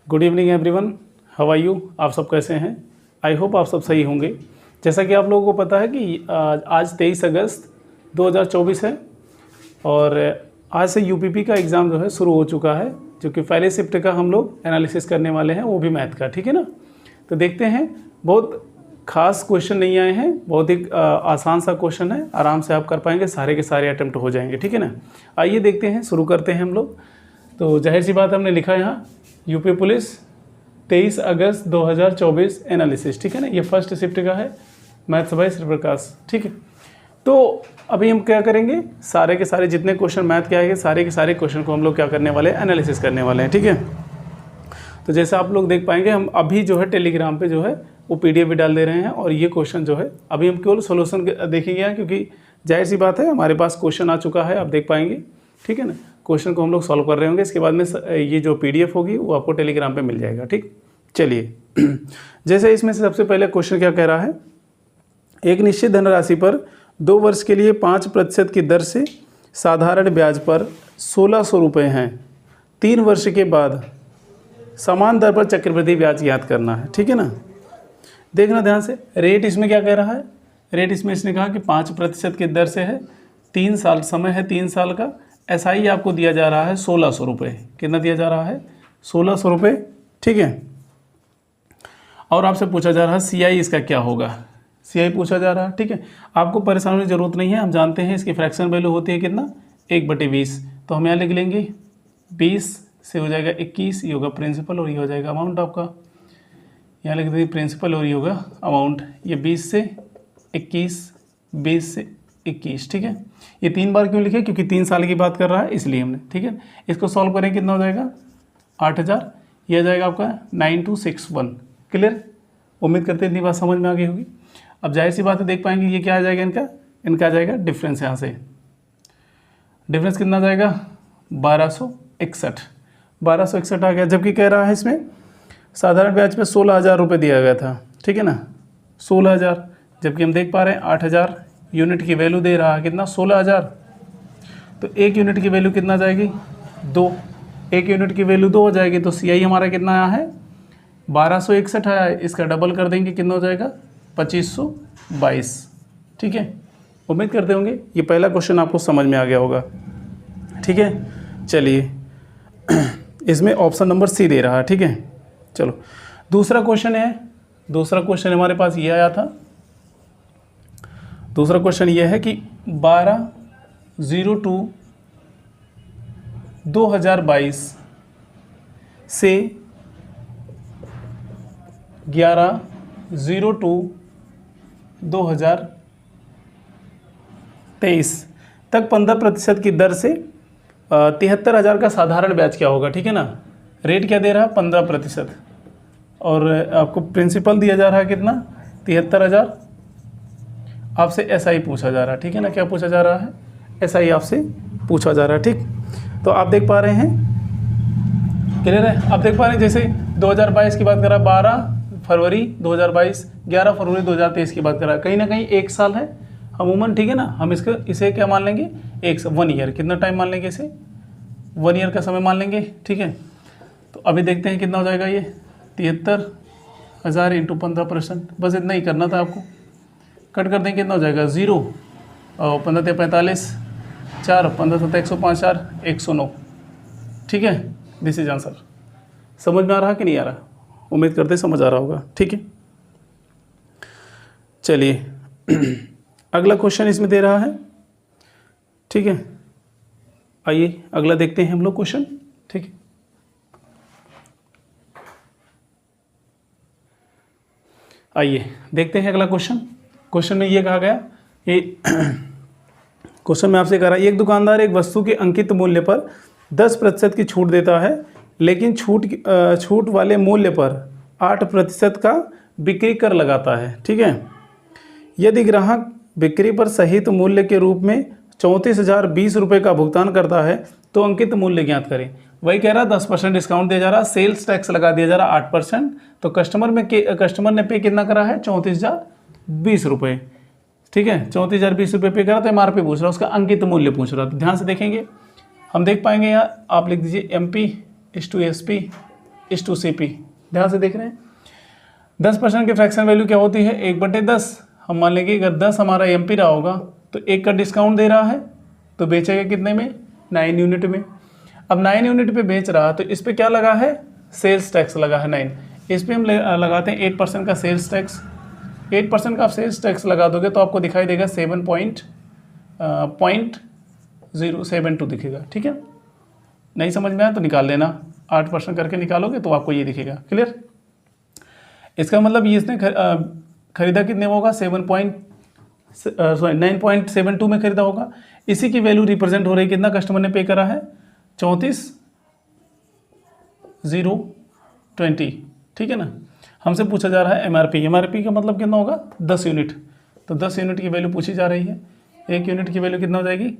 Good evening everyone, how are you. आप सब कैसे हैं? आई होप आप सब सही होंगे। जैसा कि आप लोगों को पता है कि आज 23 अगस्त 2024 है और आज से यूपीपी का एग्ज़ाम जो है शुरू हो चुका है, जो कि पहले शिफ्ट का हम लोग एनालिसिस करने वाले हैं, वो भी मैथ का। ठीक है ना। तो देखते हैं, बहुत खास क्वेश्चन नहीं आए हैं, बहुत ही आसान सा क्वेश्चन है, आराम से आप कर पाएंगे, सारे के सारे अटेम्प्ट हो जाएंगे। ठीक है ना। आइए देखते हैं, शुरू करते हैं हम लोग। तो जाहिर सी बात हमने लिखा है यहाँ यूपी पुलिस 23 अगस्त 2024 एनालिसिस। ठीक है ना। ये फर्स्ट शिफ्ट का है, मैथ्स बाय श्री प्रकाश। ठीक है। तो अभी हम क्या करेंगे, सारे के सारे जितने क्वेश्चन मैथ के आएंगे, सारे के सारे क्वेश्चन को हम लोग क्या करने वाले हैं, एनालिसिस करने वाले हैं। ठीक है। तो जैसे आप लोग देख पाएंगे, हम अभी जो है टेलीग्राम पे जो है वो PDF भी डाल दे रहे हैं और ये क्वेश्चन जो है अभी हम केवल सोल्यूशन देखेंगे, क्योंकि जाहिर सी बात है हमारे पास क्वेश्चन आ चुका है, आप देख पाएंगे। ठीक है ना। क्वेश्चन को हम लोग सॉल्व कर रहे होंगे, इसके बाद में ये जो PDF होगी वो आपको टेलीग्राम पे मिल जाएगा। ठीक, चलिए जैसे इसमें से सबसे पहले क्वेश्चन क्या कह रहा है, एक निश्चित धनराशि पर 2 वर्ष के लिए 5% की दर से साधारण ब्याज पर 1600 रुपये हैं। 3 वर्ष के बाद समान दर पर चक्रवृद्धि ब्याज ज्ञात करना है। ठीक है ना। देखना ध्यान से, रेट इसमें क्या कह रहा है, रेट इसमें इसने कहा कि 5% की दर से है, 3 साल समय है, 3 साल का। SI आपको दिया जा रहा है 1600 रुपये। कितना दिया जा रहा है? 1600 रुपये। ठीक है। और आपसे पूछा जा रहा है CI इसका क्या होगा, CI पूछा जा रहा है। ठीक है। आपको परेशान होने की जरूरत नहीं है, हम जानते हैं इसकी फ्रैक्शन वैल्यू होती है कितना, 1/20। तो हम यहाँ लिख लेंगे 20 से हो जाएगा 21, ये होगा प्रिंसिपल और ये हो जाएगा अमाउंट आपका। यहाँ लिख देंगे प्रिंसिपल और ये होगा अमाउंट। ये 20 से 21, 20 से 21। ठीक है। ये 3 बार क्यों लिखे, क्योंकि 3 साल की बात कर रहा है इसलिए हमने। ठीक है। इसको सॉल्व करें कितना हो जाएगा, 8000। ये आ जाएगा आपका 9261। क्लियर। उम्मीद करते हैं इतनी बात समझ में आ गई होगी। अब जाहिर सी बात है, देख पाएंगे ये क्या आ जाएगा, इनका आ जाएगा डिफरेंस। यहाँ से डिफरेंस कितना आ जाएगा, 1261। 1261 आ गया, जबकि कह रहा है इसमें साधारण ब्याज पे 16,000 रुपये दिया गया था। ठीक है ना, 16,000, जबकि हम देख पा रहे हैं 8,000 यूनिट की वैल्यू दे रहा है, कितना, 16,000। तो 1 यूनिट की वैल्यू कितना जाएगी, 2। 1 यूनिट की वैल्यू 2 हो जाएगी, तो CI हमारा कितना आया है, 1261 आया है। इसका डबल कर देंगे, कितना हो जाएगा, 2522। ठीक है। उम्मीद करते होंगे ये पहला क्वेश्चन आपको समझ में आ गया होगा। ठीक है। चलिए इसमें ऑप्शन नंबर C दे रहा है। ठीक है। चलो दूसरा क्वेश्चन है, दूसरा क्वेश्चन हमारे पास ये आया था। दूसरा क्वेश्चन ये है कि 12/02/2022 से 11/02/2023 तक 15% की दर से 73,000 का साधारण ब्याज क्या होगा। ठीक है ना। रेट क्या दे रहा है, 15%, और आपको प्रिंसिपल दिया जा रहा है कितना, 73,000। आपसे SI पूछा जा रहा है। ठीक है ना। क्या पूछा जा रहा है, SI आपसे पूछा जा रहा है। ठीक। तो आप देख पा रहे हैं, क्लियर है। आप देख पा रहे हैं, जैसे 2022 की बात कर रहा है, 12 फरवरी 2022, 11 फरवरी 2023 की बात कर रहा है, कहीं ना कहीं 1 साल है अमूमन। ठीक है ना। हम इसे क्या मान लेंगे, 1 ईयर। कितना टाइम मान लेंगे इसे, 1 ईयर का समय मान लेंगे। ठीक है। तो अभी देखते हैं कितना हो जाएगा ये, 73,000 × 15%। बस इतना ही करना था आपको। कट कर देंगे, कितना हो जाएगा, 0 और 15 × 45, 4, 15 × 7 105, 4, 109। ठीक है। This is answer. समझ में आ रहा कि नहीं आ रहा, उम्मीद करते समझ आ रहा होगा। ठीक है। चलिए अगला क्वेश्चन इसमें दे रहा है। ठीक है। आइए अगला देखते हैं हम लोग क्वेश्चन। ठीक है। आइए देखते हैं अगला क्वेश्चन। क्वेश्चन में ये कहा गया, ये क्वेश्चन में आपसे कह रहा है, एक दुकानदार एक वस्तु के अंकित मूल्य पर 10% की छूट देता है, लेकिन छूट वाले मूल्य पर 8% का बिक्री कर लगाता है। ठीक है। यदि ग्राहक बिक्री पर सहित मूल्य के रूप में 34,020 रुपये का भुगतान करता है तो अंकित मूल्य ज्ञात करें। वही कह रहा 10% डिस्काउंट दिया जा रहा, सेल्स टैक्स लगा दिया जा रहा 8%। तो कस्टमर ने पे कितना करा है, 34,020 रुपये। ठीक है। 34,020 रुपये पे करा, तो MRP पूछ रहा, उसका अंकित मूल्य पूछ रहा। तो ध्यान से देखेंगे, हम देख पाएंगे यहाँ, आप लिख दीजिए MP/SP 1:CP। ध्यान से देख रहे हैं। 10% की फ्रैक्शन वैल्यू क्या होती है? 1/10। हम मान लेंगे अगर 10 हमारा MP रहा होगा तो 1 का डिस्काउंट दे रहा है तो बेचेगा कितने में? 9 यूनिट में। अब 9 यूनिट पे बेच रहा तो इस पर क्या लगा है? सेल्स टैक्स लगा है 9। इस पर हम लगाते हैं 8% का सेल्स टैक्स। 8% का आप सेल्स टैक्स लगा दोगे तो आपको दिखाई देगा 7.072 दिखेगा। ठीक है, नहीं समझ में आया तो निकाल लेना। 8% करके निकालोगे तो आपको ये दिखेगा। क्लियर? इसका मतलब ये इसने खरीदा कितने में होगा? 9.72 में खरीदा होगा। इसी की वैल्यू रिप्रेजेंट हो रही, कितना कस्टमर ने पे करा है? 34,020। ठीक है ना। हमसे पूछा जा रहा है MRP। MRP का मतलब कितना होगा? 10 यूनिट। तो 10 यूनिट की वैल्यू पूछी जा रही है। 1 यूनिट की वैल्यू कितना हो जाएगी?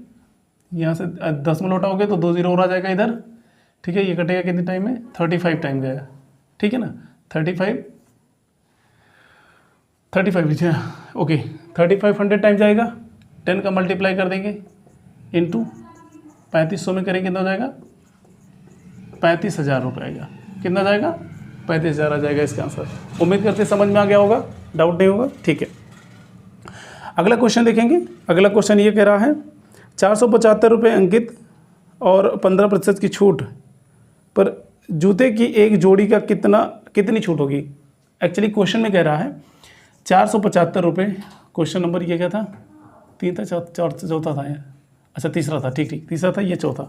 यहाँ से 10 में लौटाओगे तो 2 0 और आ जाएगा इधर। ठीक है, ये कटेगा कितने टाइम में? 35 टाइम जाएगा। ठीक है ना, 35 ओके, 3500 टाइम जाएगा। 10 का मल्टीप्लाई कर देंगे इंटू 3500 में करेंगे, कितना हो जाएगा? 35,000 रुपये आएगा। कितना जाएगा? 35,000 आ जाएगा इसका आंसर। उम्मीद करते समझ में आ गया होगा, डाउट नहीं होगा। ठीक है, अगला क्वेश्चन देखेंगे। अगला क्वेश्चन ये कह रहा है 475 रुपये अंकित और 15% की छूट पर जूते की एक जोड़ी का कितनी छूट होगी? एक्चुअली क्वेश्चन में कह रहा है 475 रुपये। क्वेश्चन नंबर ये क्या था? 3 था, चौथा था यार। अच्छा, तीसरा था। ठीक, तीसरा था, ये चौथा।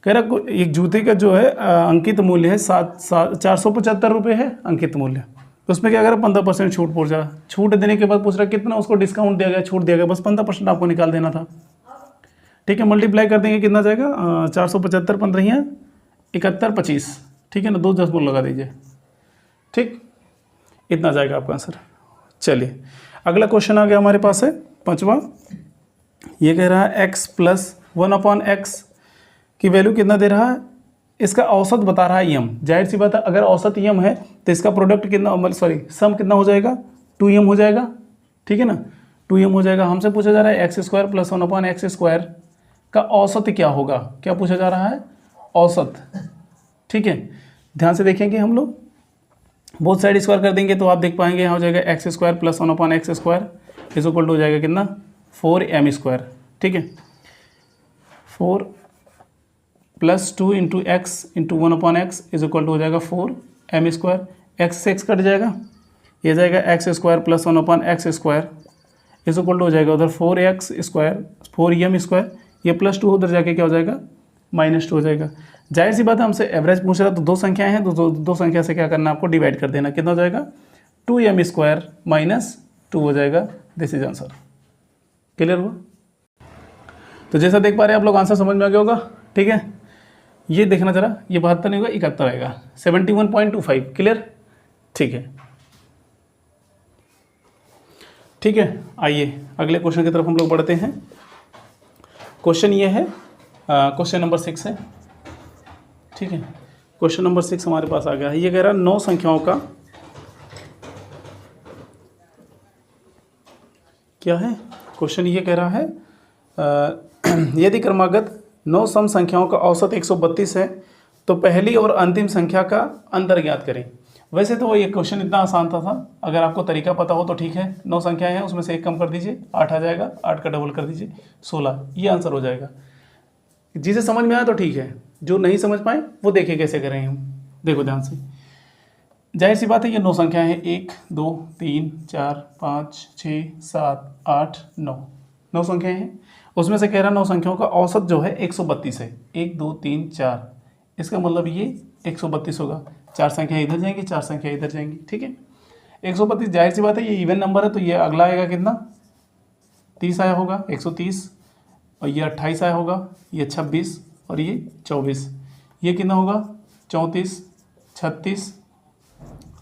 कह रहा एक जूते का जो है अंकित मूल्य है 475 रुपये है अंकित मूल्य। तो उसमें क्या करा? 15% छूट पहुँच जा। छूट देने के बाद पूछ रहा कितना उसको डिस्काउंट दिया गया, छूट दिया गया, बस 15% आपको निकाल देना था। ठीक है, मल्टीप्लाई कर देंगे, कितना जाएगा? 475 15 71 25। ठीक है ना, 2 10 लगा दीजिए। ठीक, इतना जाएगा आपका आंसर। चलिए, अगला क्वेश्चन आ गया हमारे पास है 5वां। ये कह रहा है x + 1/x की वैल्यू कितना दे रहा है? इसका औसत बता रहा है m। जाहिर सी बात है, अगर औसत m है तो इसका प्रोडक्ट कितना, सम कितना हो जाएगा? 2m हो जाएगा। ठीक है ना, 2m हो जाएगा। हमसे पूछा जा रहा है x² + 1/x² का औसत क्या होगा? क्या पूछा जा रहा है? औसत। ठीक है, ध्यान से देखेंगे हम लोग। बोथ साइड स्क्वायर कर देंगे तो आप देख पाएंगे यहाँ हो जाएगा x² + 1/x² इक्वल हो जाएगा कितना? 4m²। ठीक है, 4 + 2 × x × 1/x इक्वल हो जाएगा 4m²। x से x कट जाएगा, ये जाएगा x² + 1/x² इक्वल हो जाएगा उधर 4x², 4m²। ये +2 उधर जाके क्या हो जाएगा? -2 हो जाएगा। जाहिर सी बात है, हमसे एवरेज पूछ रहा तो 2 संख्याएं हैं तो दो संख्या से क्या करना है आपको? डिवाइड कर देना। कितना हो जाएगा? 2m² - 2 हो जाएगा। This is answer. क्लियर हुआ? तो जैसा देख पा रहे हैं आप लोग, आंसर समझ में आ गया होगा। ठीक है, ये देखना जरा, ये 72 नहीं होगा, 71 आएगा। 71.25। क्लियर? ठीक है, ठीक है। आइए अगले क्वेश्चन की तरफ हम लोग बढ़ते हैं। क्वेश्चन ये है, क्वेश्चन नंबर 6 है। ठीक है, क्वेश्चन नंबर 6 हमारे पास आ गया है। ये कह रहा है 9 संख्याओं का क्या है? क्वेश्चन ये कह रहा है यदि क्रमागत 9 सम संख्याओं का औसत 132 है तो पहली और अंतिम संख्या का अंतर ज्ञात करें। वैसे तो ये क्वेश्चन इतना आसान था। अगर आपको तरीका पता हो तो ठीक है। 9 संख्याएं हैं, उसमें से 1 कम कर दीजिए, 8 आ जाएगा। 8 का डबल कर दीजिए, 16। ये आंसर हो जाएगा। जिसे समझ में आया तो ठीक है, जो नहीं समझ पाए वो देखे कैसे करें हम। देखो ध्यान से, जाहिर सी बात है ये 9 संख्याएं हैं। 1 2 3 4 5 6 7 8 9 9 संख्याएं हैं। उसमें से कह रहा 9 संख्याओं का औसत जो है 132 है। 1 2 3 4, इसका मतलब ये 132 होगा। 4 संख्या इधर जाएंगी, 4 संख्या इधर जाएंगी। ठीक है, 132। जाहिर सी बात है ये इवन नंबर है तो ये अगला आएगा कितना? 30 आया होगा, 130। और ये 28 आया होगा, ये 26 और ये 24। ये कितना होगा? 34 36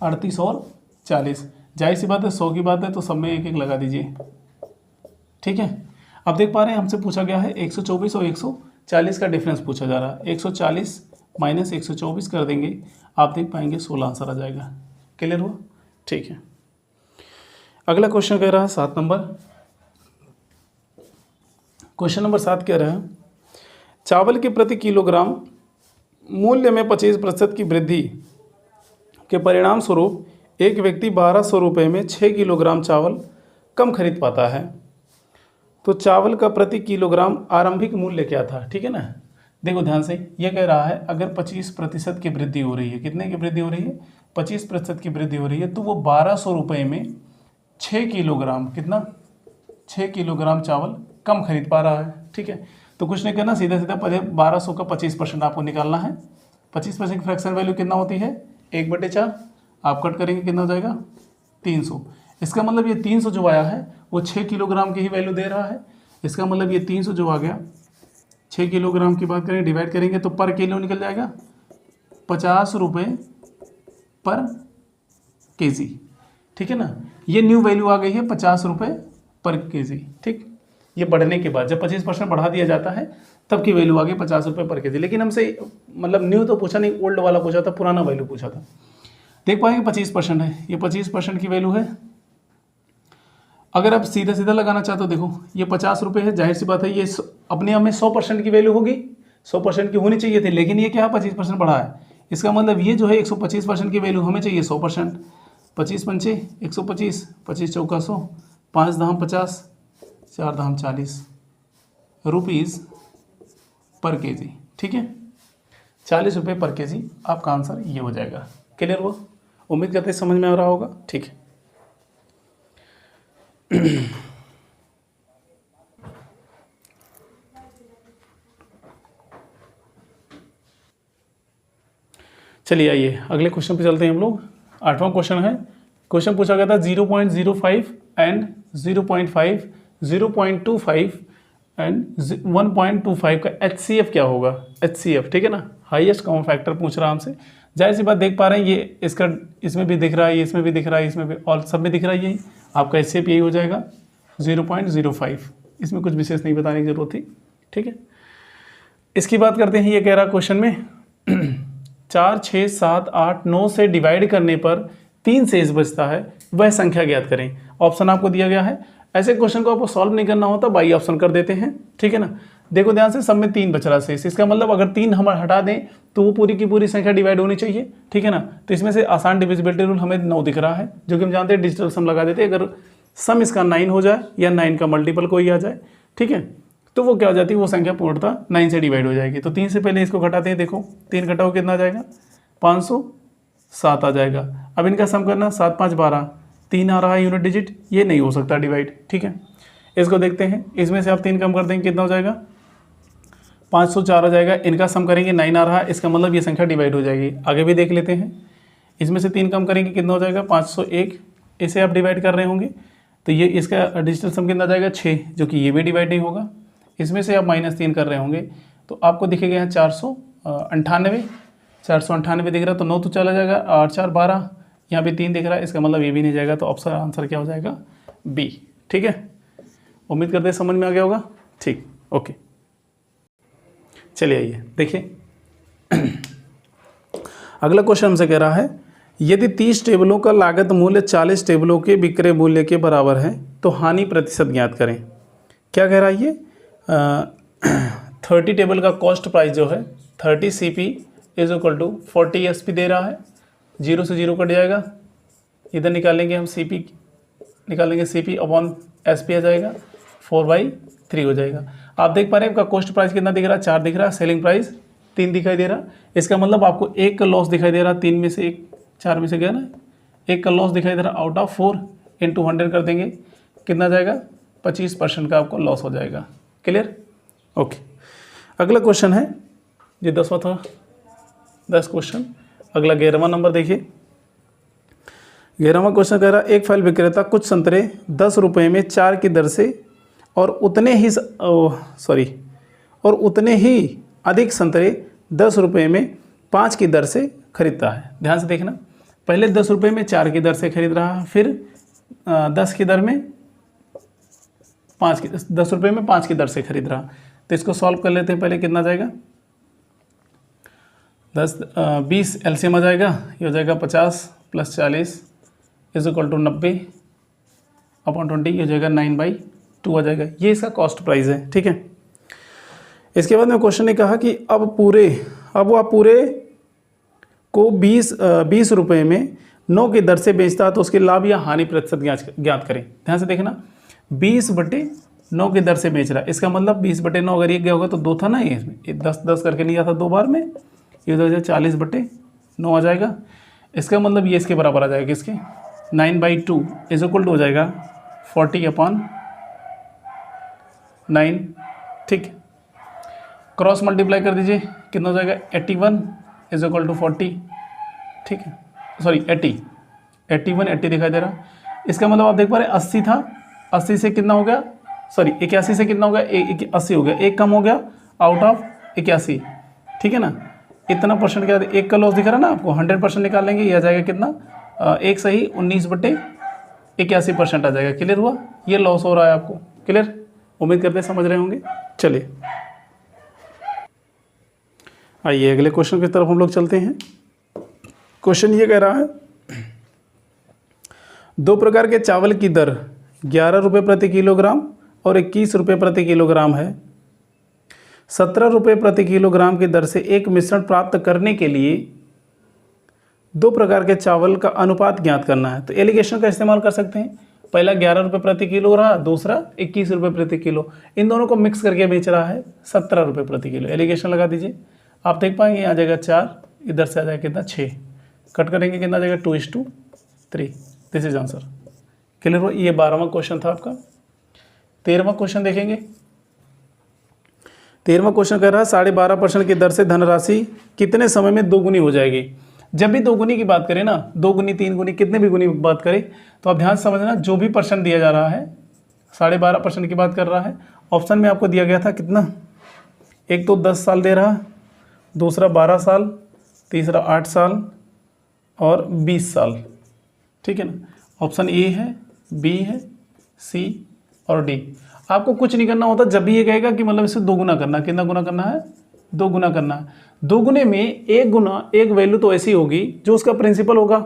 38 और 40। जाहिर सी बात है 100 की बात है तो सब में 1 1 लगा दीजिए। ठीक है, अब देख पा रहे हैं हमसे पूछा गया है 124 और 140 का डिफरेंस पूछा जा रहा है। 140 - 124 कर देंगे, आप देख पाएंगे 16 आंसर आ जाएगा। क्लियर हुआ? ठीक है, अगला क्वेश्चन कह रहा है 7 नंबर। क्वेश्चन नंबर 7 कह रहा है चावल के प्रति किलोग्राम मूल्य में 25% की वृद्धि के परिणाम स्वरूप एक व्यक्ति 1200 रुपये में 6 किलोग्राम चावल कम खरीद पाता है, तो चावल का प्रति किलोग्राम आरंभिक मूल्य क्या था। ठीक है ना, देखो ध्यान से, ये कह रहा है अगर 25% की वृद्धि हो रही है, कितने की वृद्धि हो रही है, 25% की वृद्धि हो रही है, तो वो 1200 रुपये में 6 किलोग्राम, कितना, 6 किलोग्राम चावल कम खरीद पा रहा है। ठीक है, तो कुछ नहीं करना, सीधा सीधा 1200 का 25% आपको निकालना है। 25% की फ्रैक्शन वैल्यू कितना होती है, 1/4, आप कट करेंगे कितना हो जाएगा, 300। इसका मतलब ये 300 जो आया है वो 6 किलोग्राम की ही वैल्यू दे रहा है। इसका मतलब ये 300 जो आ गया, 6 किलोग्राम की बात करें, डिवाइड करेंगे तो पर किलो निकल जाएगा 50 रुपये पर केजी। ठीक है ना, ये न्यू वैल्यू आ गई है 50 रुपये पर केजी। ठीक, ये बढ़ने के बाद जब 25% बढ़ा दिया जाता है तब की वैल्यू आ गई 50 रुपये पर केजी। लेकिन हमसे मतलब न्यू तो पूछा नहीं, ओल्ड वाला पूछा था, पुराना वैल्यू पूछा था। देख पाएंगे 25% है, ये 25% की वैल्यू है। अगर आप सीधा सीधा लगाना चाहते हो, देखो ये 50 रुपये है, जाहिर सी बात है ये अपने आप में 100% की वैल्यू होगी, 100% की होनी चाहिए थी, लेकिन ये क्या 25% बढ़ा है। इसका मतलब ये जो है 125% की वैल्यू हमें चाहिए 100%। 25 पंचे 125, 25 चौका 100, 5 दाम 50, 4 दाम 40 रुपीज़ पर केजी। ठीक है, 40 रुपये पर केजी आपका आंसर ये हो जाएगा। क्लियर हुआ, उम्मीद करते हैं समझ में आ रहा होगा। ठीक है, चलिए आइए अगले क्वेश्चन पे चलते हैं हम लोग। 8वां क्वेश्चन है, क्वेश्चन पूछा गया था 0.05 एंड 0.5, 0.25 एंड 1.25 का HCF क्या होगा, HCF। ठीक है ना, हाईएस्ट कॉमन फैक्टर पूछ रहा है हमसे। जाहिर सी बात, देख पा रहे हैं ये इसका, इसमें भी दिख रहा है, इसमें भी दिख रहा है, इसमें भी, और सब में दिख रहा है यही, आपका HCF यही हो जाएगा 0.05। इसमें कुछ विशेष नहीं बताने की जरूरत थी। ठीक है, इसकी बात करते हैं। ये कह रहा क्वेश्चन में 4, 6, 7, 8, 9 से डिवाइड करने पर 3 शेष बचता है, वह संख्या ज्ञात करें। ऑप्शन आपको दिया गया है। ऐसे क्वेश्चन को आपको सॉल्व नहीं करना होता, बाई ऑप्शन कर देते हैं। ठीक है ना, देखो ध्यान से, सब में 3 बच रहा शेष, इसका मतलब अगर 3 हम हटा दें तो वो पूरी की पूरी संख्या डिवाइड होनी चाहिए। ठीक है ना, तो इसमें से आसान डिविजिबिलिटी रूल हमें 9 दिख रहा है, जो कि हम जानते हैं डिजिटल सम लगा देते हैं। अगर सम इसका 9 हो जाए या 9 का मल्टीपल कोई आ जाए, ठीक है, तो वो क्या हो जाती है, वो संख्या पूर्णतः 9 से डिवाइड हो जाएगी। तो 3 से पहले इसको घटाते हैं, देखो 3 घटाओ कितना आ जाएगा, 507 आ जाएगा। अब इनका सम करना, 7 5 12, 3 आ रहा है यूनिट डिजिट, ये नहीं हो सकता डिवाइड। ठीक है, इसको देखते हैं, इसमें से आप 3 कम कर देंगे कितना हो जाएगा, 504 आ जाएगा। इनका सम करेंगे, 9 आ रहा है, इसका मतलब ये संख्या डिवाइड हो जाएगी। आगे भी देख लेते हैं, इसमें से 3 कम करेंगे कितना हो जाएगा, 501। इसे आप डिवाइड कर रहे होंगे तो ये इसका डिजिटल सम कितना जाएगा, 6, जो कि ये भी डिवाइड नहीं होगा। इसमें से आप -3 कर रहे होंगे तो आपको दिखेगा यहाँ 498, 498 दिख रहा है, तो 9 तो चला जाएगा, 8 4 12, यहाँ पे 3 दिख रहा है, इसका मतलब ये भी नहीं जाएगा। तो ऑप्शन आंसर क्या हो जाएगा, बी। ठीक है, उम्मीद करते हैं समझ में आ गया होगा। ठीक, ओके, चलिए आइए देखिए। अगला क्वेश्चन हमसे कह रहा है, यदि 30 टेबलों का लागत मूल्य 40 टेबलों के विक्रय मूल्य के बराबर है तो हानि प्रतिशत ज्ञात करें। क्या कह रहा है ये, 30 टेबल का कॉस्ट प्राइस जो है 30 CP is equal to 40 SP दे रहा है। 0 से 0 कट जाएगा, इधर निकालेंगे हम CP, निकालेंगे CP अपॉन SP आ जाएगा, 4/3 हो जाएगा। आप देख पा रहे हैं आपका कॉस्ट प्राइस कितना दिख रहा है, 4 दिख रहा है, सेलिंग प्राइस 3 दिखाई दे रहा। इसका मतलब आपको 1 का लॉस दिखाई दे रहा, 3 में से 1, 4 में से गया ना, 1 का लॉस दिखाई दे रहा। आउट ऑफ 4 इंटू 100 कर देंगे, कितना जाएगा, 25% का आपको लॉस हो जाएगा। Clear, okay. अगला क्वेश्चन है, ये 10वां था, 10 क्वेश्चन। अगला 11वां नंबर देखिए। 11वां क्वेश्चन कह रहा है, एक फल विक्रेता कुछ संतरे 10 रुपये में 4 की दर से और उतने ही अधिक संतरे 10 रुपये में 5 की दर से खरीदता है। ध्यान से देखना, पहले 10 रुपये में 4 की दर से खरीद रहा है, फिर 10 की दर में 10 रुपये में 5 की दर से खरीद रहा। तो इसको सॉल्व कर लेते हैं। पहले कितना जाएगा, 20 LCM आ जाएगा, ये हो जाएगा 50 + 40 इज इक्वल टू 90 अपॉन 20, ये हो जाएगा 9/2 आ जाएगा। ये इसका कॉस्ट प्राइस है। ठीक है, इसके बाद में क्वेश्चन ने कहा कि अब पूरे अब वो आप पूरे को 20 रुपये में 9 की दर से बेचता है तो उसके लाभ या हानि प्रतिशत ज्ञात करें। ध्यान से देखना, 20/9 की दर से बेच रहा है, इसका मतलब 20/9 अगर ये गया होगा तो 2 था ना, ये 10 करके नहीं आता 2 बार में, ये हो जाएगा 40/9 आ जाएगा। इसका मतलब ये इसके बराबर आ जाएगा, इसके 9/2 इज इक्वल टू हो जाएगा 40/9। ठीक, क्रॉस मल्टीप्लाई कर दीजिए, कितना हो जाएगा 81 इज इक्वल टू 40। ठीक है, सॉरी 80 दिखाई दे रहा। इसका मतलब आप देख पा रहे 80 था, 80 से कितना हो गया, सॉरी 81 से कितना हो गया, 80 हो गया, एक कम हो गया आउट ऑफ 81। ठीक है ना, इतना परसेंट क्या, एक का लॉस दिख रहा है ना आपको, 100% निकाल लेंगे, ये आ जाएगा कितना, एक सही 19/81% आ जाएगा। क्लियर हुआ, ये लॉस हो रहा है आपको। क्लियर, उम्मीद करते हैं समझ रहे होंगे। चलिए आइए अगले क्वेश्चन की तरफ हम लोग चलते हैं। क्वेश्चन ये कह रहा है 2 प्रकार के चावल की दर 11 रुपये प्रति किलोग्राम और 21 रुपये प्रति किलोग्राम है। 17 रुपये प्रति किलोग्राम की दर से एक मिश्रण प्राप्त करने के लिए 2 प्रकार के चावल का अनुपात ज्ञात करना है। तो एलिगेशन का इस्तेमाल कर सकते हैं। पहला 11 रुपये प्रति किलो रहा, दूसरा 21 रुपये प्रति किलो, इन दोनों को मिक्स करके बेच रहा है 17 रुपये प्रति किलो। एलिगेशन लगा दीजिए, आप देख पाएंगे आ जाएगा 4, इधर से आ जाएगा कितना 6, कट करेंगे कितना आ जाएगा 2:3। This is answer. क्लियर हो, ये 12वां क्वेश्चन था आपका। 13वां क्वेश्चन देखेंगे। 13वां क्वेश्चन कह रहा है 12.5% की दर से धनराशि कितने समय में दोगुनी हो जाएगी। जब भी दोगुनी की बात करें ना, 2 गुनी 3 गुनी कितने भी गुनी की बात करें, तो आप ध्यान से समझना, जो भी परसेंट दिया जा रहा है 12.5% की बात कर रहा है। ऑप्शन में आपको दिया गया था कितना, एक तो 10 साल दे रहा, दूसरा 12 साल, तीसरा 8 साल और 20 साल। ठीक है ना, ऑप्शन ए है, बी है, सी और डी। आपको कुछ नहीं करना होता, जब भी ये कहेगा कि मतलब इसे 2 गुना करना, कितना गुना करना है, 2 गुना करना है। 2 गुने में 1 गुना, एक वैल्यू तो ऐसी होगी जो उसका प्रिंसिपल होगा,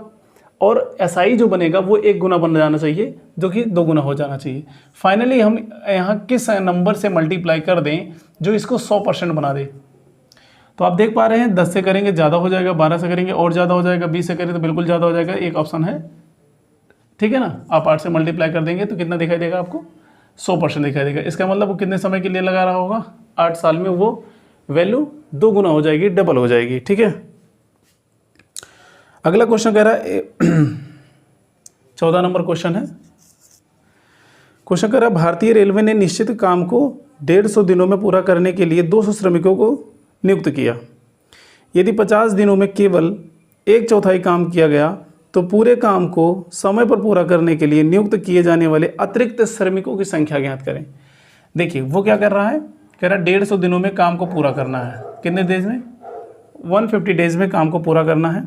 और एसआई जो बनेगा वो 1 गुना बन जाना चाहिए, जो कि 2 गुना हो जाना चाहिए। फाइनली हम यहाँ किस नंबर से मल्टीप्लाई कर दें जो इसको 100% बना दे। तो आप देख पा रहे हैं 10 से करेंगे ज़्यादा हो जाएगा, 12 से करेंगे और ज़्यादा हो जाएगा, 20 से करें तो बिल्कुल ज़्यादा हो जाएगा, एक ऑप्शन है। ठीक है ना, आप 8 से मल्टीप्लाई कर देंगे तो कितना दिखाई देगा आपको, 100% दिखाई देगा। इसका मतलब वो कितने समय के लिए लगा रहा होगा, 8 साल में वो वैल्यू 2 गुना हो जाएगी, डबल हो जाएगी। ठीक है, अगला क्वेश्चन कह रहा है 14 नंबर क्वेश्चन है। क्वेश्चन कह रहा है भारतीय रेलवे ने निश्चित काम को 150 दिनों में पूरा करने के लिए 200 श्रमिकों को नियुक्त किया। यदि 50 दिनों में केवल 1/4 काम किया गया तो पूरे काम को समय पर पूरा करने के लिए नियुक्त किए जाने वाले अतिरिक्त श्रमिकों की संख्या ज्ञात करें। देखिए वो क्या कर रहा है, कह रहा है 150 दिनों में काम को पूरा करना है। कितने डेज में, 150 डेज में काम को पूरा करना है,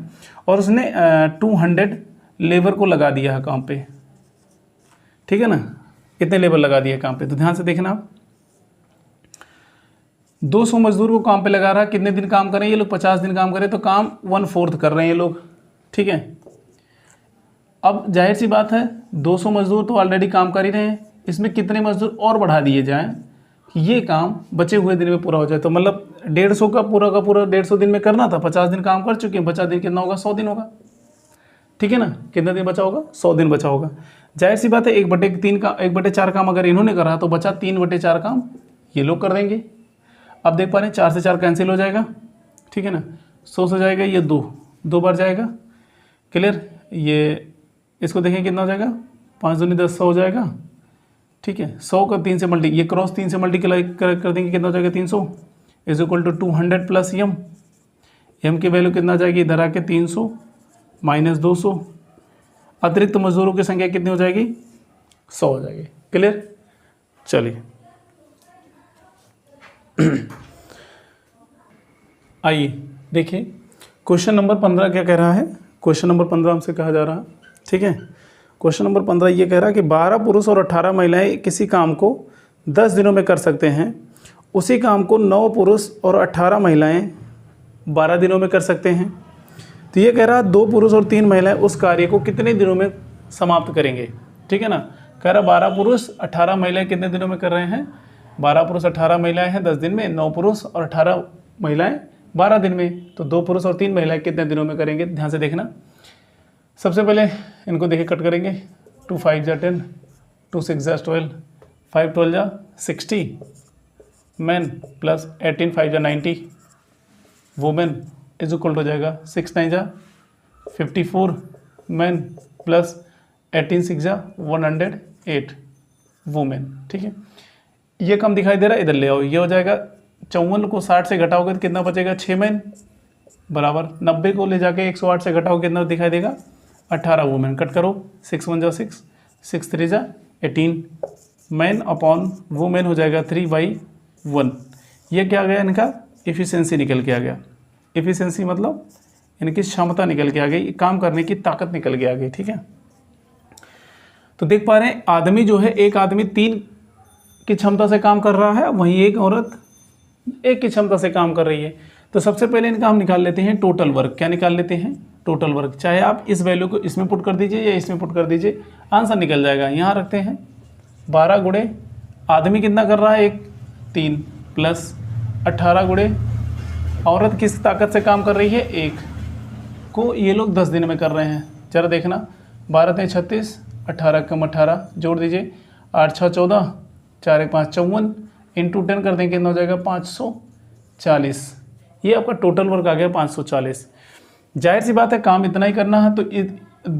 और उसने 200 लेबर को लगा दिया है काम पे। ठीक है ना, कितने लेबर लगा दिया काम पे, तो ध्यान से देखना आप, 200 मजदूर को काम पे लगा रहा है। कितने दिन काम करें ये लोग, 50 दिन काम करें, तो काम 1/4 कर रहे हैं ये लोग। ठीक है, अब जाहिर सी बात है 200 मजदूर तो ऑलरेडी काम कर ही रहे हैं, इसमें कितने मजदूर और बढ़ा दिए जाएं कि ये काम बचे हुए दिन में पूरा हो जाए। तो मतलब 150 का पूरा 150 दिन में करना था, 50 दिन काम कर चुके हैं, बचा दिन कितना होगा, 100 दिन होगा। ठीक है ना, कितना दिन बचा होगा, 100 दिन बचा होगा। जाहिर सी बात है 1/3 का 1/4 काम अगर इन्होंने करा तो बचा 3/4 काम ये लोग कर देंगे। अब देख पा रहे हैं 4 से 4 कैंसिल हो जाएगा। ठीक है ना, 100 से जाएगा ये 2 बार जाएगा। क्लियर, ये इसको देखें कितना हो जाएगा, 5 दूनी 10, 100 हो जाएगा। ठीक है, 100 का 3 से मल्टी, ये क्रॉस 3 से मल्टीप्लाई कर देंगे, कितना हो जाएगा 300 is equal to 200 plus M. M की वैल्यू कितना आ जाएगी, इधर आके 300 माइनस 200, अतिरिक्त मजदूरों की संख्या कितनी हो जाएगी, 100 हो जाएगी। क्लियर, चलिए आइए देखिए क्वेश्चन नंबर 15 क्या कह रहा है। क्वेश्चन नंबर 15 हमसे कहा जा रहा है। ठीक है, क्वेश्चन नंबर 15 ये कह रहा है कि 12 पुरुष और 18 महिलाएं किसी काम को 10 दिनों में कर सकते हैं, उसी काम को 9 पुरुष और 18 महिलाएं 12 दिनों में कर सकते हैं। तो ये कह रहा है 2 पुरुष और 3 महिलाएं उस कार्य को कितने दिनों में समाप्त करेंगे। ठीक है ना, कह रहा 12 पुरुष 18 महिलाएं कितने दिनों में कर रहे हैं, 12 पुरुष 18 महिलाएं हैं 10 दिन में, 9 पुरुष और 18 महिलाएं 12 दिन में। तो 2 पुरुष और 3 महिलाएं कितने दिनों में करेंगे, ध्यान से देखना। सबसे पहले इनको देखिए कट करेंगे, 2 5 जा 10, 2 6 जा 12, 5 12 जा 60 मैन प्लस 18 5 जा 90 वुमेन इज इक्वल हो जाएगा 6 9 जा 54 मैन प्लस 18 6 जा 108 वुमेन। ठीक है, ये कम दिखाई दे रहा है, इधर ले आओ, ये हो जाएगा 54 को 60 से घटाओगे तो कितना बचेगा, 6 मैन बराबर 90 को ले जाके 108 से घटाओ कितना दिखाई देगा, 18 वुमेन। कट करो, 6 1 जा 6, 6 3 जा 18 मैन अपॉन वुमेन हो जाएगा 3/1। ये क्या आ गया, इनका एफिशिएंसी निकल के आ गया। एफिशिएंसी मतलब इनकी क्षमता निकल के आ गई, काम करने की ताकत निकल के आ गई। ठीक है, तो देख पा रहे हैं आदमी जो है, एक आदमी 3 की क्षमता से काम कर रहा है, वहीं एक औरत 1 की क्षमता से काम कर रही है। तो सबसे पहले इनका हम निकाल लेते हैं टोटल वर्क। क्या निकाल लेते हैं, टोटल वर्क। चाहे आप इस वैल्यू को इसमें पुट कर दीजिए या इसमें पुट कर दीजिए, आंसर निकल जाएगा। यहाँ रखते हैं 12 गुणे आदमी कितना कर रहा है, 1 3 प्लस 18 गुणे औरत किस ताकत से काम कर रही है, 1 को ये लोग 10 दिन में कर रहे हैं। जरा देखना, 12 3 36, 18 कम 18 जोड़ दीजिए, 8 6 14, 4 1 5 54 इंटू 10 कर देंगे कितना हो जाएगा, 540। ये आपका टोटल वर्क आ गया 540। जाहिर सी बात है काम इतना ही करना है, तो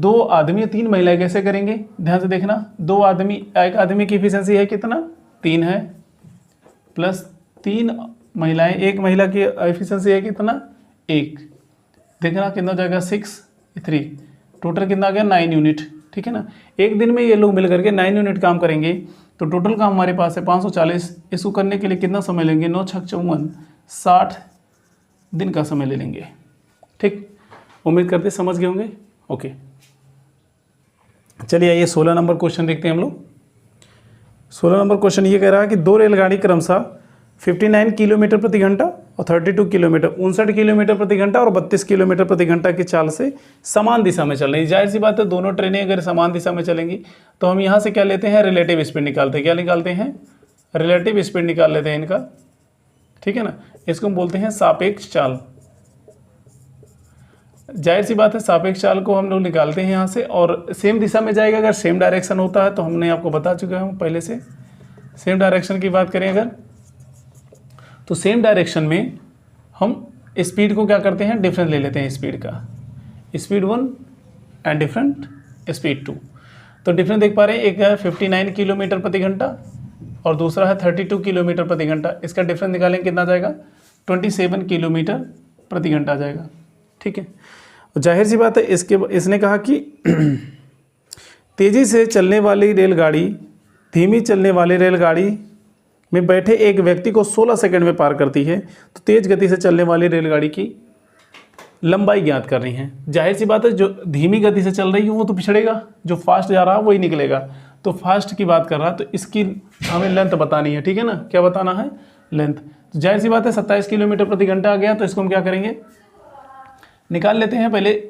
2 आदमी 3 महिलाएं कैसे करेंगे, ध्यान से देखना। 2 आदमी, एक आदमी की एफिशिएंसी है कितना, 3 है, प्लस 3 महिलाएं, एक महिला की एफिशिएंसी है कितना, 1। देखना कितना हो जाएगा, 6 3, टोटल कितना आ गया, 9 यूनिट। ठीक है ना, एक दिन में ये लोग मिल करके 9 यूनिट काम करेंगे। तो टोटल काम हमारे पास है 540। इसको करने के लिए कितना समय लेंगे, 9 6 54, 60 दिन का समय ले लेंगे। ठीक, उम्मीद करते समझ गए होंगे। ओके, चलिए आइए 16 नंबर क्वेश्चन देखते हैं हम लोग। 16 नंबर क्वेश्चन ये कह रहा है कि 2 रेलगाड़ी क्रमशः 59 किलोमीटर प्रति घंटा और 32 किलोमीटर 59 किलोमीटर प्रति घंटा और 32 किलोमीटर प्रति घंटा की चाल से समान दिशा में चल रही है। जाहिर सी बात है, दोनों ट्रेनें अगर समान दिशा में चलेंगी तो हम यहाँ से क्या लेते हैं, रिलेटिव स्पीड निकालते हैं। क्या निकालते हैं, रिलेटिव स्पीड निकाल लेते हैं इनका। ठीक है ना, इसको हम बोलते हैं सापेक्ष चाल। जाहिर सी बात है, सापेक्ष चाल को हम लोग निकालते हैं यहाँ से, और सेम दिशा में जाएगा। अगर सेम डायरेक्शन होता है तो हमने आपको बता चुके हैं पहले से। सेम डायरेक्शन की बात करें अगर, तो सेम डायरेक्शन में हम स्पीड को क्या करते हैं, डिफरेंस ले लेते हैं स्पीड का, स्पीड 1 एंड डिफरेंट स्पीड 2। तो डिफरेंस देख पा रहे हैं, एक है 59 किलोमीटर प्रति घंटा और दूसरा है 32 किलोमीटर प्रति घंटा। इसका डिफरेंस निकालेंगे कितना जाएगा, 27 किलोमीटर प्रति घंटा आ जाएगा। ठीक है, जाहिर सी बात है, इसने कहा कि तेज़ी से चलने वाली रेलगाड़ी धीमी चलने वाली रेलगाड़ी में बैठे एक व्यक्ति को 16 सेकंड में पार करती है। तो तेज़ गति से चलने वाली रेलगाड़ी की लंबाई ज्ञात कर रही है। जाहिर सी बात है, जो धीमी गति से चल रही है वो तो पिछड़ेगा, जो फास्ट जा रहा है वही निकलेगा। तो फास्ट की बात कर रहा है, तो इसकी हमें लेंथ बतानी है। ठीक है ना, क्या बताना है, लेंथ। तो जाहिर सी बात है 27 किलोमीटर प्रति घंटा आ गया, तो इसको हम क्या करेंगे, निकाल लेते हैं पहले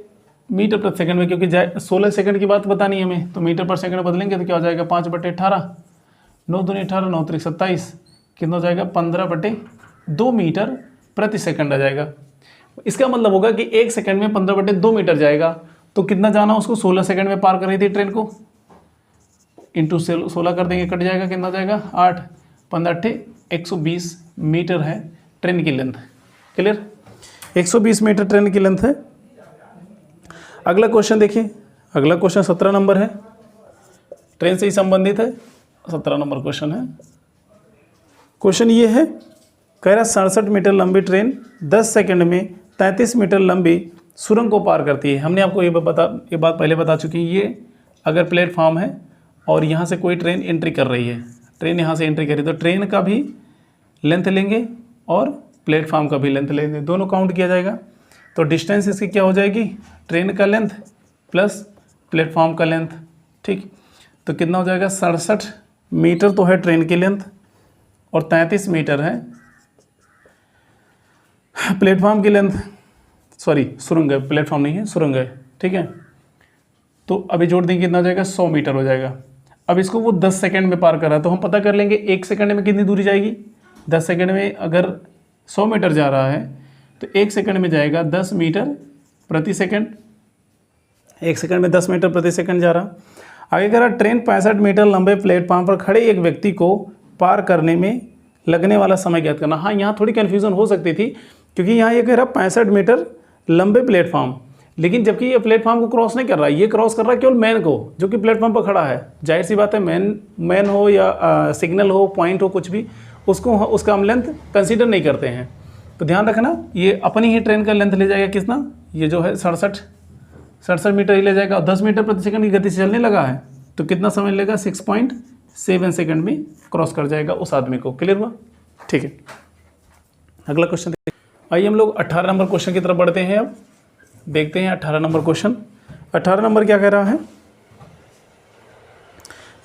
मीटर प्रति सेकंड में, क्योंकि 16 सेकंड की बात बतानी है हमें। तो मीटर पर सेकंड बदलेंगे तो क्या हो जाएगा, 5/18, 9 दूनी 18, 9 3 27, कितना हो जाएगा, 15/2 मीटर प्रति सेकंड आ जाएगा। इसका मतलब होगा कि 1 सेकंड में 15/2 मीटर जाएगा। तो कितना जाना, उसको 16 सेकंड में पार कर रही थी ट्रेन को, इंटू 16 कर देंगे, कट जाएगा, कितना जाएगा, 8 15 120 मीटर है ट्रेन की लेंथ। क्लियर, 120 मीटर ट्रेन की लेंथ है। अगला क्वेश्चन देखिए, अगला क्वेश्चन 17 नंबर है, ट्रेन से ही संबंधित है। 17 नंबर क्वेश्चन है। क्वेश्चन ये है, कह रहा 67 मीटर लंबी ट्रेन 10 सेकंड में 33 मीटर लंबी सुरंग को पार करती है। हमने आपको ये बात पहले बता चुकी है। ये अगर प्लेटफॉर्म है और यहाँ से कोई ट्रेन एंट्री कर रही है, ट्रेन यहाँ से एंट्री करी, तो ट्रेन का भी लेंथ लेंगे और प्लेटफॉर्म का भी लेंथ लेंगे, दोनों काउंट किया जाएगा। तो डिस्टेंस इसकी क्या हो जाएगी, ट्रेन का लेंथ प्लस प्लेटफॉर्म का लेंथ। ठीक, तो कितना हो जाएगा, 67 मीटर तो है ट्रेन की लेंथ और 33 मीटर है प्लेटफॉर्म की लेंथ। सॉरी, सुरंग है, प्लेटफॉर्म नहीं है, सुरंग है। ठीक है, तो अभी जोड़ देंगे, कितना हो जाएगा, 100 मीटर हो जाएगा। अब इसको वो 10 सेकंड में पार कर रहा है, तो हम पता कर लेंगे 1 सेकंड में कितनी दूरी जाएगी। 10 सेकंड में अगर 100 मीटर जा रहा है तो 1 सेकंड में जाएगा 10 मीटर प्रति सेकंड, 1 सेकंड में 10 मीटर प्रति सेकंड जा रहा। आगे कह रहा ट्रेन 65 मीटर लंबे प्लेटफॉर्म पर खड़े एक व्यक्ति को पार करने में लगने वाला समय ज्ञात करना। हाँ, यहाँ थोड़ी कन्फ्यूज़न हो सकती थी क्योंकि यहाँ ये कह रहा 65 मीटर लंबे प्लेटफॉर्म, लेकिन जबकि ये प्लेटफॉर्म को क्रॉस नहीं कर रहा है, ये क्रॉस कर रहा है केवल मैन को जो कि प्लेटफॉर्म पर खड़ा है। जाहिर सी बात है, मैन हो या सिग्नल हो, पॉइंट हो, कुछ भी, उसको उसका हम लेंथ कंसीडर नहीं करते हैं। तो ध्यान रखना, ये अपनी ही ट्रेन का लेंथ ले जाएगा कितना, ये जो है 67 मीटर ही ले जाएगा और 10 मीटर प्रति सेकंड की गति से चलने लगा है तो कितना समय लेगा, 6.7 सेकंड में क्रॉस कर जाएगा उस आदमी को। क्लियर हुआ? ठीक है, अगला क्वेश्चन आइए हम लोग 18 नंबर क्वेश्चन की तरफ बढ़ते हैं। अब देखते हैं 18 नंबर क्वेश्चन। 18 नंबर क्या कह रहा है?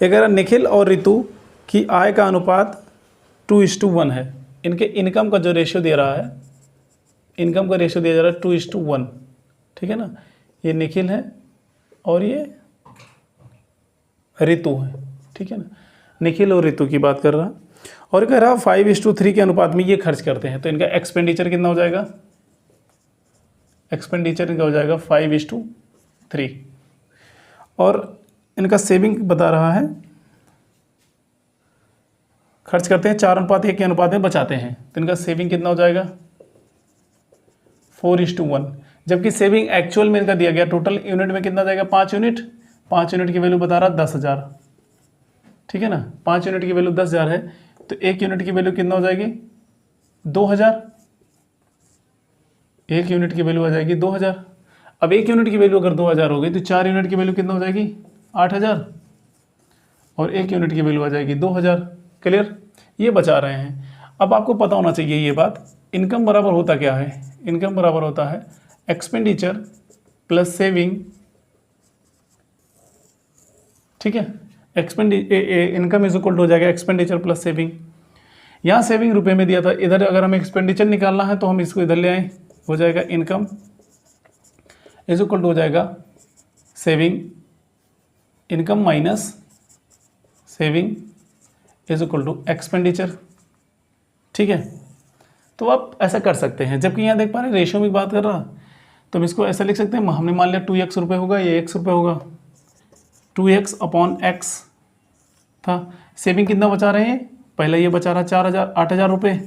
ये कह रहा निखिल और रितु की आय का अनुपात 2:1 है। इनके इनकम का जो रेशियो दे रहा है, इनकम का रेशियो दिया जा रहा है 2:1, ठीक है ना। ये निखिल है और ये रितु है, ठीक है ना। निखिल और रितु की बात कर रहा और कह रहा 5:3 के अनुपात में ये खर्च करते हैं। तो इनका एक्सपेंडिचर कितना हो जाएगा? एक्सपेंडिचर इनका हो जाएगा 5:3 और इनका सेविंग बता रहा है, खर्च करते हैं 4:1 के अनुपात में बचाते हैं। तो इनका सेविंग कितना हो जाएगा? 4:1, जबकि सेविंग एक्चुअल में इनका दिया गया टोटल यूनिट में कितना जाएगा? 5 यूनिट। 5 यूनिट की वैल्यू बता रहा 10,000, ठीक है ना। 5 यूनिट की वैल्यू 10,000है तो 1 यूनिट की वैल्यू कितना हो जाएगी? 2,000। 1 यूनिट की वैल्यू आ जाएगी 2,000। अब 1 यूनिट की वैल्यू अगर 2,000 हो गई तो 4 यूनिट की वैल्यू कितना हो जाएगी? 8,000 और 1 यूनिट की वैल्यू आ जाएगी 2,000। क्लियर? ये बचा रहे हैं। अब आपको पता होना चाहिए ये बात, इनकम बराबर होता क्या है? इनकम बराबर होता है एक्सपेंडिचर प्लस सेविंग, ठीक है। इनकम इज इक्वल टू हो जाएगा एक्सपेंडिचर प्लस सेविंग। यहाँ सेविंग रुपए में दिया था, इधर अगर हमें एक्सपेंडिचर निकालना है तो हम इसको इधर ले आए, हो जाएगा इनकम इज इक्वल टू हो जाएगा saving, income minus saving is equal to expenditure, ठीक है। तो आप ऐसा कर सकते हैं, जबकि यहाँ देख पा रहे हैं रेशियो में बात कर रहा, तो हम इसको ऐसा लिख सकते हैं, हमने मान लिया 2x रुपये होगा, ये x रुपये होगा, 2x/x था। सेविंग कितना बचा रहे हैं? पहले ये बचा रहा 8,000 रुपये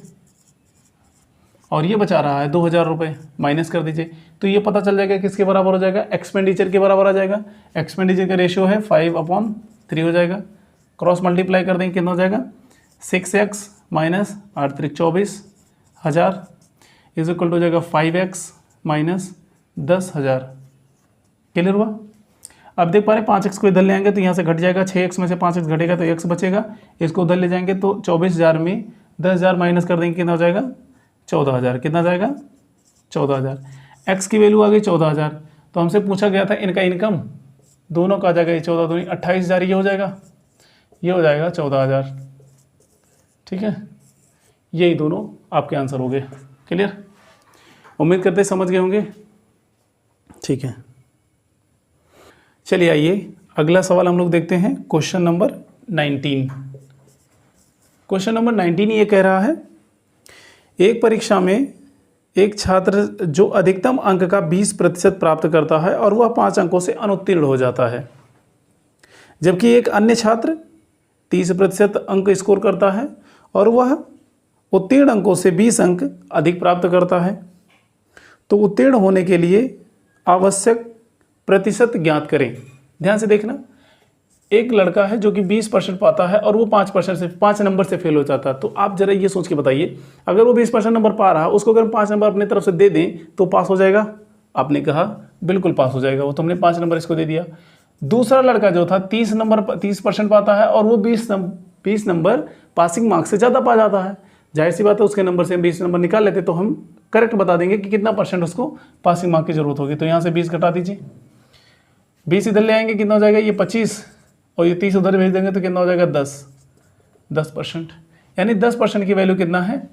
और ये बचा रहा है 2,000 रुपये, माइनस कर दीजिए तो ये पता चल जाएगा किसके बराबर हो जाएगा? एक्सपेंडिचर के बराबर आ जाएगा। एक्सपेंडिचर का रेशियो है 5/3 हो जाएगा, क्रॉस मल्टीप्लाई कर देंगे कितना हो जाएगा? 6x minus 8 3 24,000 is equal to हो जाएगा 5x माइनस 10,000। क्लियर हुआ? अब देख पा रहे 5x को इधर ले आएंगे तो यहाँ से घट जाएगा, 6x में से 5x घटेगा तो x बचेगा, इसको उधर ले जाएंगे तो 24,000 में 10,000 माइनस कर देंगे कितना हो जाएगा? 14,000। कितना जाएगा? 14,000। x की वैल्यू आ गई 14,000, तो हमसे पूछा गया था इनका इनकम, दोनों का आ जाएगा, ये 14 दूनी 28,000, ये हो जाएगा, ये हो जाएगा 14,000, ठीक है। यही दोनों आपके आंसर हो गए। क्लियर? उम्मीद करते समझ गए होंगे, ठीक है। चलिए आइए अगला सवाल हम लोग देखते हैं, क्वेश्चन नंबर 19। क्वेश्चन नंबर 19 ये कह रहा है एक परीक्षा में एक छात्र जो अधिकतम अंक का 20% प्राप्त करता है और वह 5 अंकों से अनुत्तीर्ण हो जाता है, जबकि एक अन्य छात्र 30% अंक स्कोर करता है और वह उत्तीर्ण अंकों से 20 अंक अधिक प्राप्त करता है। तो उत्तीर्ण होने के लिए आवश्यक प्रतिशत ज्ञात करें। ध्यान से देखना, एक लड़का है जो कि 20% पाता है और वो 5% से 5 नंबर से फेल हो जाता है। तो आप जरा ये सोच के बताइए, अगर वो 20% नंबर पा रहा है, उसको अगर 5 नंबर अपनी तरफ से दे दें तो पास हो जाएगा? आपने कहा बिल्कुल पास हो जाएगा, वो तो हमने 5 नंबर इसको दे दिया। दूसरा लड़का जो था 30% पाता है और वो 20 नंबर पासिंग मार्क्स से ज़्यादा पा जाता है। जाहिर सी बात है उसके नंबर से हम 20 नंबर निकाल लेते तो हम करेक्ट बता देंगे कि कितना परसेंट उसको पासिंग मार्क की जरूरत होगी। तो यहाँ से 20 घटा दीजिए, 20 इधर ले आएंगे कितना हो जाएगा? ये 25 और ये 30 उधर भेज देंगे तो कितना हो जाएगा? 10%। यानी 10% की वैल्यू कितना है?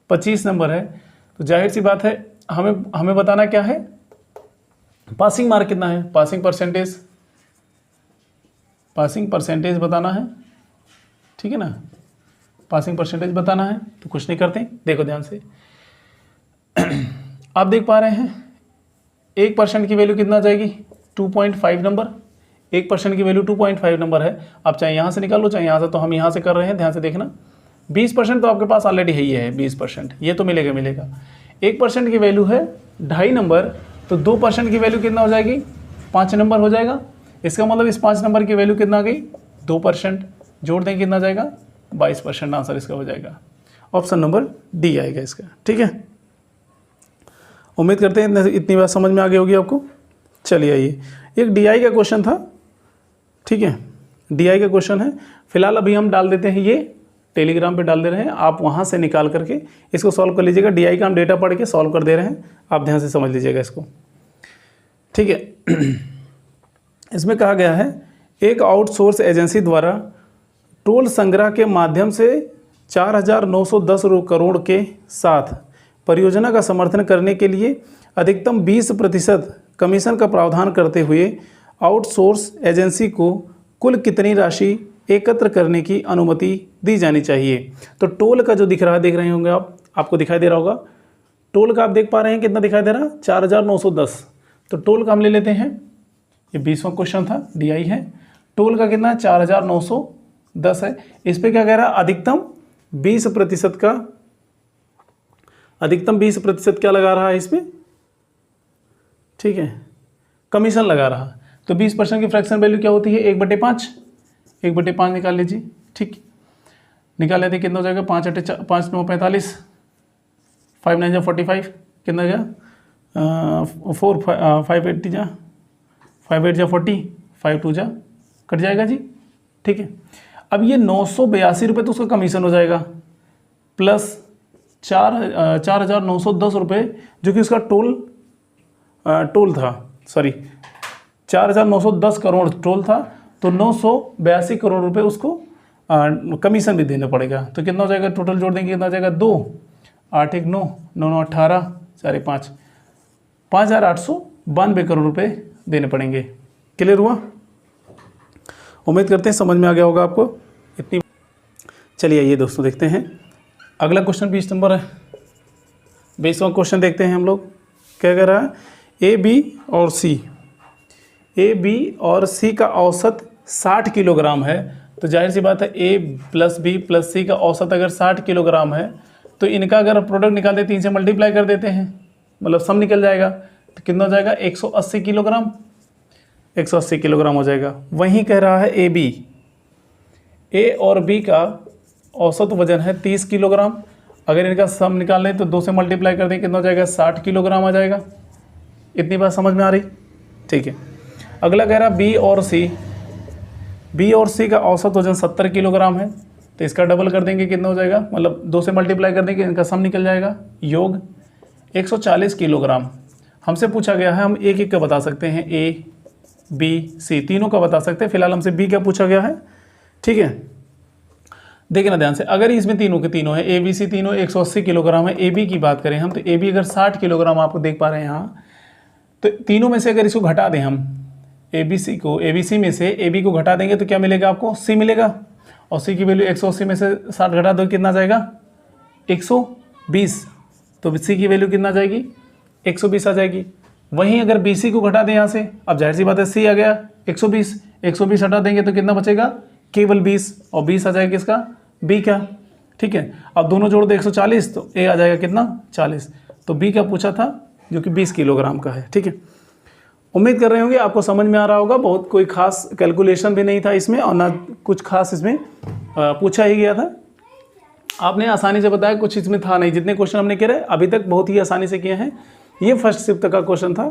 25 नंबर है। तो जाहिर सी बात है हमें बताना क्या है? पासिंग मार्क कितना है, पासिंग परसेंटेज बताना है, ठीक है ना। पासिंग परसेंटेज बताना है तो कुछ नहीं करते, देखो ध्यान से। आप देख पा रहे हैं 1% की वैल्यू कितना आ जाएगी 2.5 नंबर, 1% की वैल्यू 2.5 नंबर है। आप चाहे यहाँ से निकाल लो चाहे यहाँ से, तो हम यहाँ से कर रहे हैं, ध्यान से देखना। 20% तो आपके पास ऑलरेडी है ही है, 20% ये तो मिलेगा मिलेगा। 1% की वैल्यू है 2.5 नंबर, तो 2% की वैल्यू कितना हो जाएगी 5 नंबर हो जाएगा। इसका मतलब इस 5 नंबर की वैल्यू कितना आ गई 2%, जोड़ दें कितना जाएगा 22% आंसर इसका हो जाएगा। ऑप्शन नंबर डी आएगा इसका, ठीक है। उम्मीद करते हैं इतनी बात समझ में आ गई होगी आपको। चलिए आइए, एक डीआई का क्वेश्चन था, ठीक है, डीआई का क्वेश्चन है। फिलहाल अभी हम डाल देते हैं, ये टेलीग्राम पे डाल दे रहे हैं, आप वहाँ से निकाल करके इसको सॉल्व कर लीजिएगा। डीआई का हम डेटा पढ़ के सॉल्व कर दे रहे हैं, आप ध्यान से समझ लीजिएगा इसको, ठीक है। इसमें कहा गया है एक आउटसोर्स एजेंसी द्वारा टोल संग्रह के माध्यम से 4,910 करोड़ के साथ परियोजना का समर्थन करने के लिए अधिकतम 20% कमीशन का प्रावधान करते हुए आउटसोर्स एजेंसी को कुल कितनी राशि एकत्र करने की अनुमति दी जानी चाहिए। तो टोल का जो दिख रहा है, देख रहे होंगे आप, आपको दिखाई दे रहा होगा, टोल का आप देख पा रहे हैं कितना दिखाई दे रहा है 4,910। तो टोल का हम ले लेते हैं, ये 20वां क्वेश्चन था, डीआई है। टोल का कितना है 4,910 है। इस पे क्या कह रहा है अधिकतम 20% का, अधिकतम 20% क्या लगा रहा है इसमें, ठीक है, कमीशन लगा रहा है। तो 20% की फ्रैक्शन वैल्यू क्या होती है 1/5, 1/5 निकाल लीजिए, ठीक, निकाल लेते कितना हो जाएगा 5 × 5 = 45, 5 × 9 = 45, कितना गया 4 5 8 जा 5 8 जा 40, 5 2 जा कट जाएगा जी, ठीक है। अब ये 982 रुपये तो उसका कमीशन हो जाएगा, प्लस 4,910 रुपये जो कि उसका टोल था, सॉरी 4,910 करोड़ टोल था, तो 982 करोड़ रुपये उसको कमीशन भी देना पड़ेगा। तो कितना हो जाएगा टोटल जोड़ देंगे कितना हो जाएगा 2 8 1 9 9 9 18 4 5 5,892 करोड़ रुपये देने पड़ेंगे। क्लियर हुआ? उम्मीद करते हैं समझ में आ गया होगा आपको इतनी। चलिए आइए दोस्तों देखते हैं अगला क्वेश्चन 20 नंबर है। 20वां क्वेश्चन देखते हैं हम लोग, क्या कह रहा है ए बी और सी का औसत 60 किलोग्राम है। तो जाहिर सी बात है ए प्लस बी प्लस सी का औसत अगर 60 किलोग्राम है तो इनका अगर प्रोडक्ट निकालते 3 से मल्टीप्लाई कर देते हैं, मतलब सम निकल जाएगा, तो कितना हो जाएगा 180 किलोग्राम, 180 किलोग्राम हो जाएगा। वहीं कह रहा है ए और बी का औसत वजन है 30 किलोग्राम, अगर इनका सम निकाल लें तो 2 से मल्टीप्लाई कर दें कितना हो जाएगा 60 किलोग्राम आ जाएगा। इतनी बात समझ में आ रही? ठीक है। अगला कह रहा बी और सी का औसत वजन 70 किलोग्राम है, तो इसका डबल कर देंगे कितना हो जाएगा, मतलब 2 से मल्टीप्लाई कर देंगे इनका सम निकल जाएगा, योग 140 किलोग्राम। हमसे पूछा गया है, हम एक एक का बता सकते हैं, ए बी सी तीनों का बता सकते हैं। फिलहाल हमसे बी का पूछा गया है, ठीक है। देखना ध्यान से, अगर इसमें तीनों के तीनों है, ए बी सी तीनों 180 किलोग्राम है। ए बी की बात करें हम, तो ए बी अगर 60 किलोग्राम आपको देख पा रहे हैं यहाँ, तो तीनों में से अगर इसको घटा दें हम ए बी सी में से ए बी को घटा देंगे तो क्या मिलेगा आपको, सी मिलेगा। और सी की वैल्यू 180 में से 60 घटा दो कितना जाएगा 120, तो सी की वैल्यू कितना जाएगी 120 आ जाएगी। वहीं अगर बी सी को घटा दें यहाँ से, अब जाहिर सी बात है सी आ गया 120 हटा देंगे तो कितना बचेगा केवल 20, और 20 आ जाएगा किसका, बी का, ठीक है। अब दोनों जोड़ दो 140, तो ए आ जाएगा कितना 40, तो बी का पूछा था जो कि 20 किलोग्राम का है, ठीक है। उम्मीद कर रहे होंगे आपको समझ में आ रहा होगा। बहुत कोई खास कैलकुलेशन भी नहीं था इसमें, और ना कुछ खास इसमें पूछा ही गया था। आपने आसानी से बताया, कुछ इसमें था नहीं। जितने क्वेश्चन हमने किए अभी तक बहुत ही आसानी से किए हैं। ये फर्स्ट शिफ्ट का क्वेश्चन था।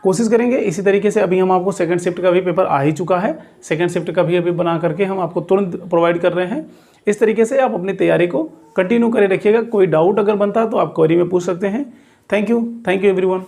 कोशिश करेंगे इसी तरीके से। अभी हम आपको सेकंड शिफ्ट का भी पेपर आ ही चुका है, सेकंड शिफ्ट का भी अभी बना करके हम आपको तुरंत प्रोवाइड कर रहे हैं। इस तरीके से आप अपनी तैयारी को कंटिन्यू करे रखिएगा। कोई डाउट अगर बनता है तो आप क्वेरी में पूछ सकते हैं। Thank you everyone.